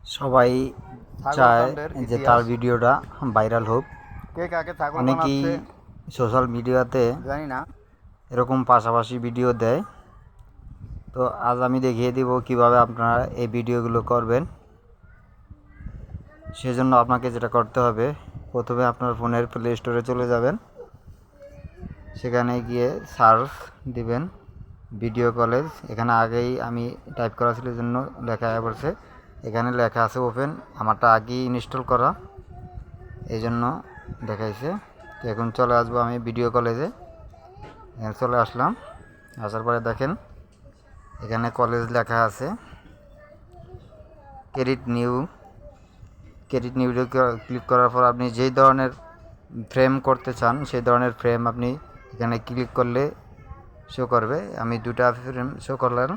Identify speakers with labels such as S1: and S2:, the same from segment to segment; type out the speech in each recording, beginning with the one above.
S1: সবাই চায় যে তার ভিডিওটা ভাইরাল হোক।
S2: কে কাকে ছাগল
S1: অনেকেই
S2: বানাচ্ছে
S1: সোশ্যাল মিডিয়াতে
S2: জানি না।
S1: এরকম পাশাপাশি ভিডিও দেয়। তো আজ আমি দেখিয়ে দিব কিভাবে আপনারা এই ভিডিওগুলো করবেন। সেজন্য আপনাকে যেটা করতে হবে, প্রথমে আপনার ফোনের প্লে স্টোরে চলে যাবেন। সেখানে গিয়ে সার্চ দিবেন ভিডিও কলেজ। এখানে আগেই আমি টাইপ করা ছিল, জন্য লেখা পড়ছে। এখানে লেখা আছে ওপেন, আমারটা আগেই ইনস্টল করা, এই জন্য দেখাইছে। তো এখন চলে আসবো আমি ভিডিও কলেজে। এখানে চলে আসলাম। আসার পরে দেখেন এখানে কলেজ লেখা আছে। ক্রেডিট নিউ ক্লিক করার পর আপনি যেই ধরনের ফ্রেম করতে চান সেই ধরনের ফ্রেম আপনি এখানে ক্লিক করলে শো করবে। আমি দুটা ফ্রেম শো করলাম।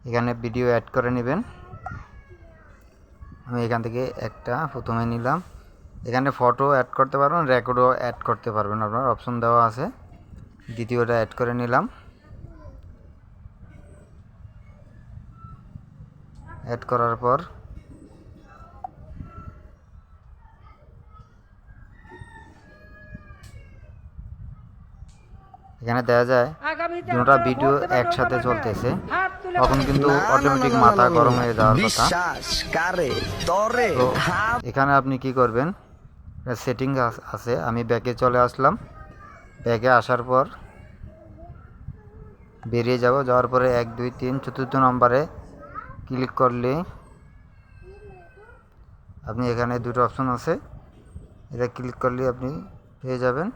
S1: এখানে ভিডিও অ্যাড করে নেবেন। আমি এখান থেকে একটা প্রথমে নিলাম। এখানে ফটো অ্যাড করতে পারবেন, রেকর্ডও অ্যাড করতে পারবেন, আপনার অপশন দেওয়া আছে। দ্বিতীয়টা অ্যাড করে নিলাম। অ্যাড করার পর এখানে দেখা যায় দুটো ভিডিও একসাথে চলতেছে, তখন কিন্তু অটোমেটিক মাথা গরম হয়ে যাওয়ার কথা। তো এখানে আপনি কি করবেন, সেটিং আছে। আমি ব্যাকে চলে আসলাম। ব্যাকে আসার পর বেরিয়ে যাওয়ার পরে 1 2 3 চতুর্থ নম্বরে ক্লিক করলে আপনি এখানে দুটো অপশন আছে, এটা ক্লিক করলে আপনি পেয়ে যাবেন।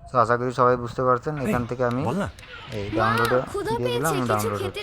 S1: তো আশা করি সবাই বুঝতে পারছেন। এখান থেকে আমি এই ডাউনলোডে দিয়ে দিলাম, ডাউনলোড হচ্ছে।